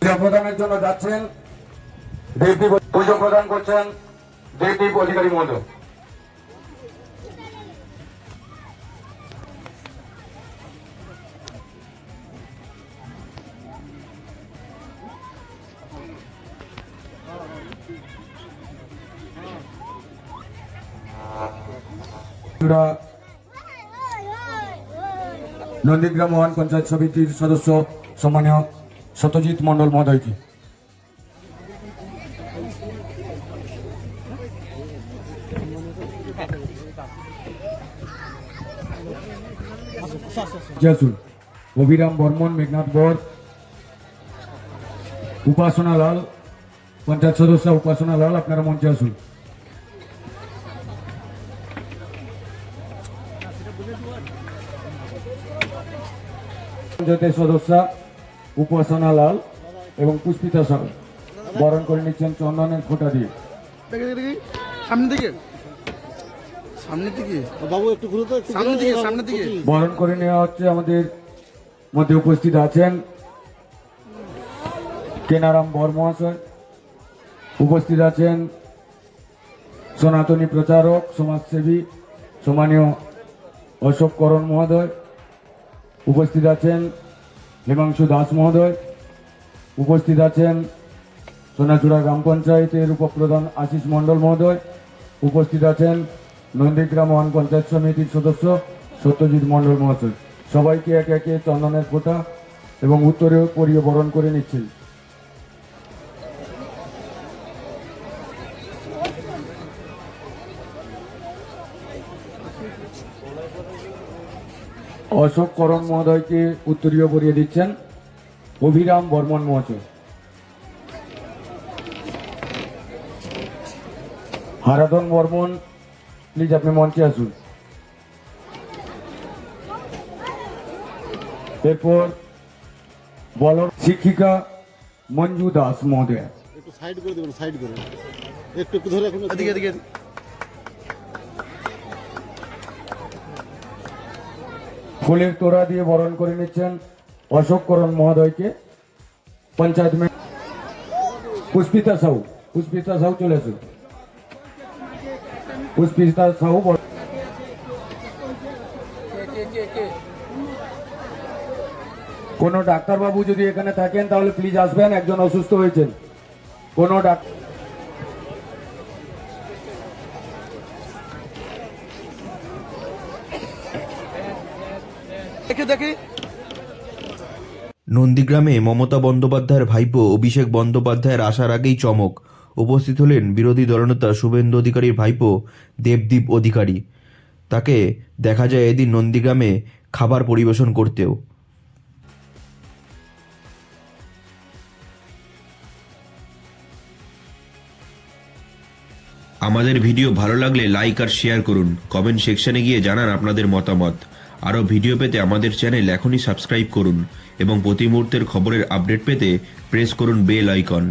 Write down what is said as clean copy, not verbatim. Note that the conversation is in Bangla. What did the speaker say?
পূজা প্রদানের জন্য যাচ্ছেন দেবদীপ, পুজো প্রদান করছেন দেবদীপ অধিকারী মহোদয়। নন্দীগ্রাম মহান পঞ্চায়েত সমিতির সদস্য সম্মানীয় সত্যজিৎ মন্ডল মহোদয়কে অভিরাম বর্মন, মেঘনাথ বর, উপাসনা লাল, পঞ্চায়েত সদস্য উপাসনা লাল, আপনারা মঞ্চে আসুন। পঞ্চায়েতের সদস্য উপাসনা লাল এবং পুষ্পিতা সাউ বরণ করে নিচ্ছেন চন্দনের ফোঁটা দিয়ে। বরণ করে নেওয়া হচ্ছে। আমাদের মধ্যে উপস্থিত আছেন কেনারাম বর মহাশয়, উপস্থিত আছেন সনাতনী প্রচারক সমাজসেবী সম্মানীয় অশোক করণ মহোদয়, উপস্থিত আছেন হিমাংশু দাস মহোদয়, উপস্থিত আছেন সোনাচূড়া গ্রাম পঞ্চায়েতের উপপ্রধান আশিস মণ্ডল মহোদয়, উপস্থিত আছেন নন্দীগ্রাম মহান পঞ্চায়েত সমিতির সদস্য সত্যজিৎ মণ্ডল মহাশয়। সবাইকে একে একে চন্দনের ফোঁটা এবং উত্তরে পরিয়ে বরণ করে নিচ্ছেন। অশোক করণ মহোদয়কে উত্তরীয় পরিয়ে দিচ্ছেন অভিরাম বর্মন মহাশয়। হারাধন বর্মন, প্লিজ আপনি মঞ্চে আসুন। এরপর বলর শিক্ষিকা মঞ্জু দাস মহোদয়। একটু সাইড করে দেবেন, সাইড করে একটু ধরে রাখুন। ফুলের তোড়া দিয়ে বরণ করে নিচ্ছেন অশোক করণ মহোদয়কে। পঞ্চায়েত পুষ্পিতা সাহু, পুষ্পিতা সাহু চলে আসুন। পুষ্পিতা সাহু। কোন ডাক্তারবাবু যদি এখানে থাকেন তাহলে প্লিজ আসবেন, একজন অসুস্থ হয়েছেন। কোন ডাক্তার নন্দীগ্রামে মমতা বন্দ্যোপাধ্যায়ের ভাইপো অভিষেক বন্দ্যোপাধ্যায়ের আসার আগেই চমক। উপস্থিত হলেন বিরোধী দলনেতা শুভেন্দু অধিকারীর ভাইপো দেবদীপ অধিকারী। তাকে দেখা যায় এদিন নন্দীগ্রামে খাবার পরিবেশন করতেও। আমাদের ভিডিও ভালো লাগলে লাইক আর শেয়ার করুন। কমেন্ট সেকশনে গিয়ে জানান আপনাদের মতামত। আরও ভিডিও পেতে আমাদের চ্যানেল এখনই সাবস্ক্রাইব করুন এবং প্রতি মুহূর্তের খবরের আপডেট পেতে প্রেস করুন বেল আইকন।